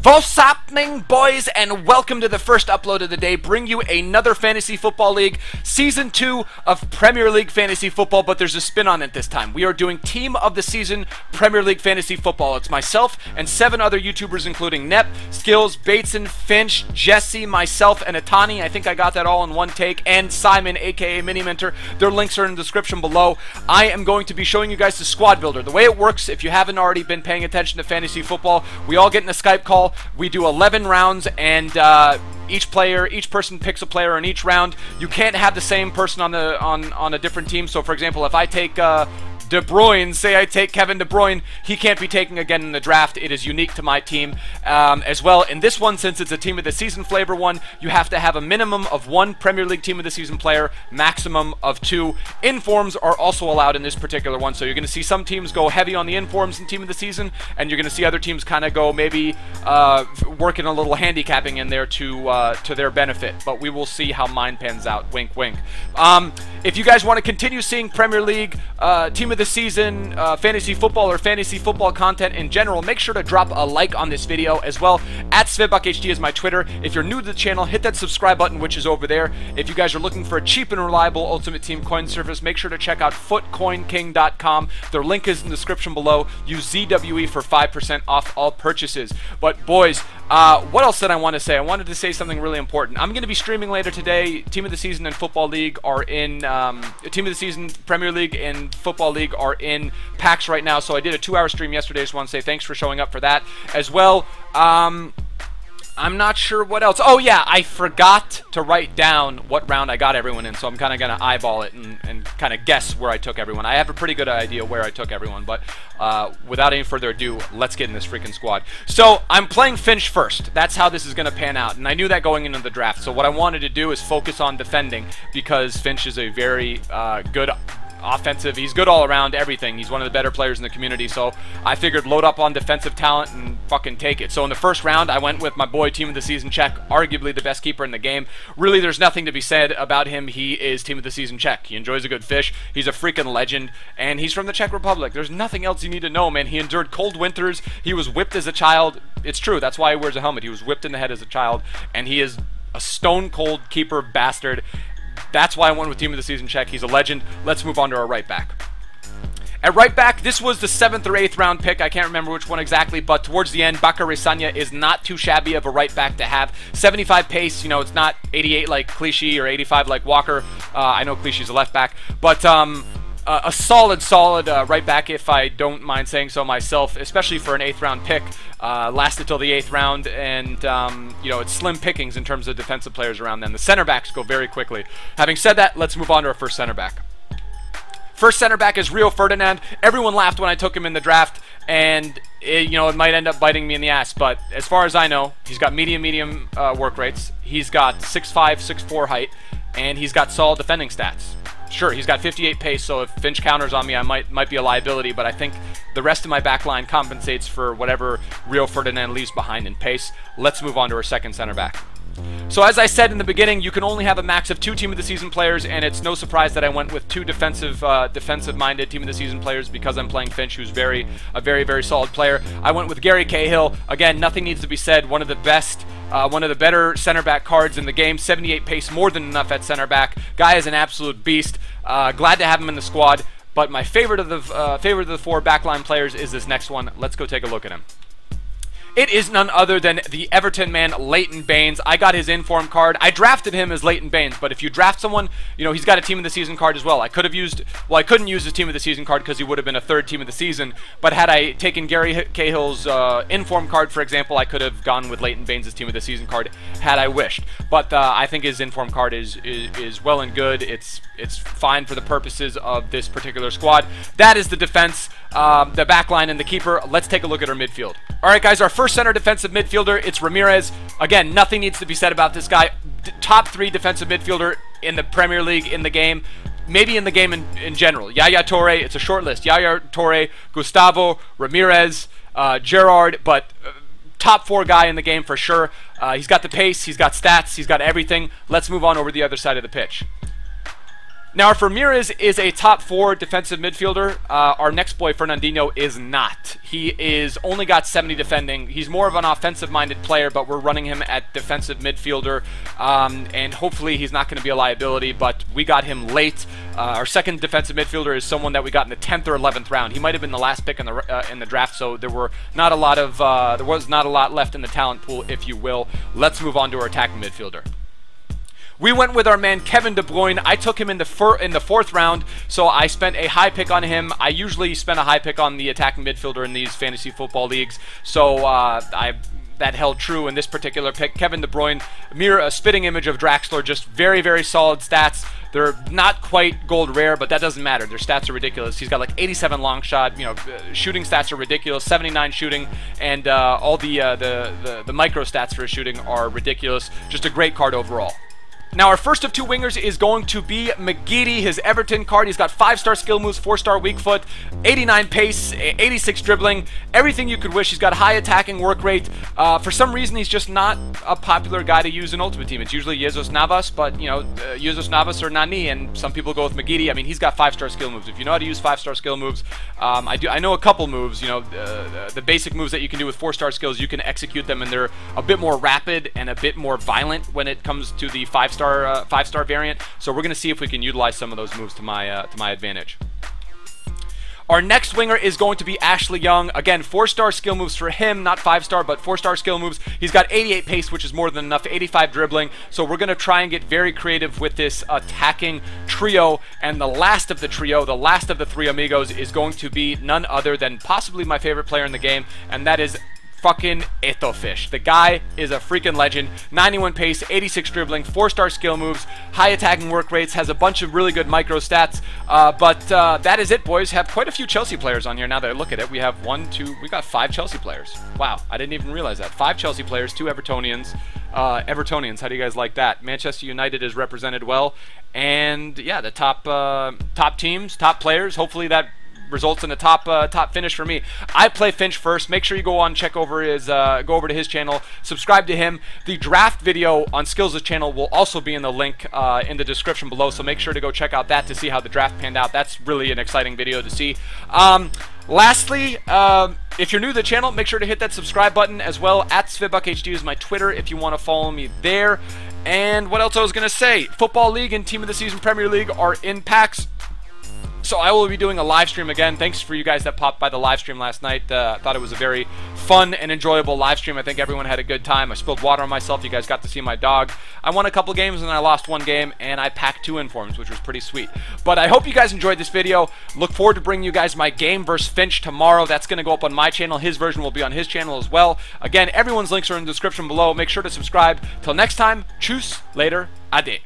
What's happening, boys, and welcome to the first upload of the day. Bring you another Fantasy Football League, Season 2 of Premier League Fantasy Football, but there's a spin on it this time. We are doing Team of the Season Premier League Fantasy Football. It's myself and 7 other YouTubers, including Nep, Skills, Bateson, Finch, Jesse, myself, and Atani. I think I got that all in one take, and Simon, aka Mini Mentor. Their links are in the description below. I am going to be showing you guys the squad builder. The way it works, if you haven't already been paying attention to Fantasy Football, we all get in a Skype call. We do 11 rounds, and each person picks a player in each round. You can't have the same person on a different team. So, for example, if I take De Bruyne, say I take Kevin De Bruyne, he can't be taken again in the draft. It is unique to my team as well. In this one, since it's a Team of the Season flavor one, you have to have a minimum of 1 Premier League Team of the Season player, maximum of 2. Informs are also allowed in this particular one, so you're going to see some teams go heavy on the informs in Team of the Season, and you're going to see other teams kind of go maybe working a little handicapping in there to their benefit. But we will see how mine pans out. Wink, wink. If you guys want to continue seeing Premier League Team of the Season fantasy football or fantasy football content in general, make sure to drop a like on this video as well. At SvedbuckHD is my Twitter. If you're new to the channel, hit that subscribe button, which is over there. If you guys are looking for a cheap and reliable Ultimate Team coin service, make sure to check out footcoinking.com. Their link is in the description below. Use ZWE for 5% off all purchases. But boys, what else did I want to say? I wanted to say something really important. I'm going to be streaming later today. Team of the Season and Football League are in Team of the Season, Premier League, and Football League are in packs right now. So I did a 2-hour stream yesterday. I just want to say thanks for showing up for that as well. I'm not sure what else. Oh yeah, I forgot to write down what round I got everyone in, so I'm kind of going to eyeball it and kind of guess where I took everyone. I have a pretty good idea where I took everyone, but without any further ado, let's get in this freaking squad. So I'm playing Finch first. That's how this is going to pan out, and I knew that going into the draft. So what I wanted to do is focus on defending, because Finch is a very good offensive. He's good all around everything. He's one of the better players in the community, so I figured load up on defensive talent and fucking take it. So in the first round, I went with my boy, Team of the Season Czech, arguably the best keeper in the game. Really, there's nothing to be said about him. He is Team of the Season Czech. He enjoys a good fish. He's a freaking legend, and he's from the Czech Republic. There's nothing else you need to know, man. He endured cold winters. He was whipped as a child. It's true. That's why he wears a helmet. He was whipped in the head as a child, and he is a stone-cold keeper bastard. That's why I went with Team of the Season Czech. He's a legend. Let's move on to our right back. At right back, this was the 7th or 8th round pick. I can't remember which one exactly, but towards the end, Bakary Sagna is not too shabby of a right back to have. 75 pace, you know, it's not 88 like Clichy or 85 like Walker. I know Clichy's a left back, but a solid right back, if I don't mind saying so myself, especially for an 8th round pick. Lasted till the 8th round, and you know, it's slim pickings in terms of defensive players around them. The center backs go very quickly. Having said that, let's move on to our first center back. First center back is Rio Ferdinand. Everyone laughed when I took him in the draft, and you know, it might end up biting me in the ass, but as far as I know, he's got medium work rates. He's got 6'5", 6'4" height, and he's got solid defending stats. Sure, he's got 58 pace, so if Finch counters on me, I might be a liability, but I think the rest of my back line compensates for whatever Rio Ferdinand leaves behind in pace. Let's move on to our second center back. So as I said in the beginning, you can only have a max of 2 Team of the Season players, and it's no surprise that I went with 2 defensive-minded Team of the Season players, because I'm playing Finch, who's a very solid player. I went with Gary Cahill. Again, nothing needs to be said. One of the best, one of the better center back cards in the game. 78 pace, more than enough at center back. Guy is an absolute beast. Glad to have him in the squad. But my favorite of the 4 backline players is this next one. Let's go take a look at him. It is none other than the Everton man, Leighton Baines. I got his inform card. I drafted him as Leighton Baines, but if you draft someone, you know, he's got a Team of the Season card as well. I could have used, well, I couldn't use his Team of the Season card because he would have been a 3rd Team of the Season, but had I taken Gary Cahill's inform card, for example, I could have gone with Leighton Baines' Team of the Season card had I wished. But I think his inform card is well and good. It's fine for the purposes of this particular squad. That is the defense, the back line, and the keeper. Let's take a look at our midfield. All right, guys, our first center defensive midfielder, it's Ramirez. Again, nothing needs to be said about this guy. Top 3 defensive midfielder in the Premier League, in the game, maybe in the game in general. Yaya Toure, it's a short list. Yaya Toure, Gustavo, Ramirez, Gerrard, but top 4 guy in the game for sure. He's got the pace, he's got stats, he's got everything. Let's move on over the other side of the pitch. Now, if Ramirez is a top 4 defensive midfielder, our next boy, Fernandinho, is not. He is only got 70 defending. He's more of an offensive-minded player, but we're running him at defensive midfielder, and hopefully he's not going to be a liability, but we got him late. Our second defensive midfielder is someone that we got in the 10th or 11th round. He might have been the last pick in the draft, so there was not a lot left in the talent pool, if you will. Let's move on to our attacking midfielder. We went with our man Kevin De Bruyne. I took him in the 4th round, so I spent a high pick on him. I usually spend a high pick on the attacking midfielder in these fantasy football leagues, so that held true in this particular pick. Kevin De Bruyne, a spitting image of Draxler, just very, very solid stats. They're not quite gold rare, but that doesn't matter. Their stats are ridiculous. He's got like 87 long shot. Shooting stats are ridiculous. 79 shooting, and all the micro stats for his shooting are ridiculous. Just a great card overall. Now, our first of 2 wingers is going to be McGeady, his Everton card. He's got 5-star skill moves, 4-star weak foot, 89 pace, 86 dribbling, everything you could wish. He's got high attacking work rate. For some reason, he's just not a popular guy to use in Ultimate Team. It's usually Jesus Navas, but, Jesus Navas or Nani, and some people go with McGeady. I mean, he's got 5-star skill moves. If you know how to use 5-star skill moves, I know a couple moves. The basic moves that you can do with 4-star skills, you can execute them, and they're a bit more rapid and a bit more violent when it comes to the 5-star variant. So we're going to see if we can utilize some of those moves to my advantage. Our next winger is going to be Ashley Young. Again, 4-star skill moves for him, not 5-star, but 4-star skill moves. He's got 88 pace, which is more than enough, 85 dribbling. So we're going to try and get very creative with this attacking trio. And the last of the trio, the last of the 3 amigos, is going to be none other than possibly my favorite player in the game, and that is fucking Eto Fish. The guy is a freaking legend. 91 pace, 86 dribbling, 4-star skill moves, high attacking work rates, has a bunch of really good micro stats. But that is it, boys. Have quite a few Chelsea players on here now that I look at it. We have we got 5 Chelsea players. Wow, I didn't even realize that. 5 Chelsea players, 2 Evertonians. Evertonians, how do you guys like that? Manchester United is represented well. And yeah, the top teams, top players, hopefully that results in a top finish for me. I play Finch first. Make sure you go over to his channel, subscribe to him. The draft video on Skills' channel will also be in the link in the description below, so make sure to go check out that to see how the draft panned out. That's really an exciting video to see. Lastly, if you're new to the channel, make sure to hit that subscribe button as well. @SvitbuckHD is my Twitter if you want to follow me there. And what else I was going to say? Football League and Team of the Season Premier League are in packs. So I will be doing a live stream again. Thanks for you guys that popped by the live stream last night. I thought it was a very fun and enjoyable live stream. I think everyone had a good time. I spilled water on myself. You guys got to see my dog. I won a couple games and I lost 1 game, and I packed 2 informs, which was pretty sweet. But I hope you guys enjoyed this video. Look forward to bringing you guys my game versus Finch tomorrow. That's going to go up on my channel. His version will be on his channel as well. Again, everyone's links are in the description below. Make sure to subscribe. Till next time, tschüss, later, ade.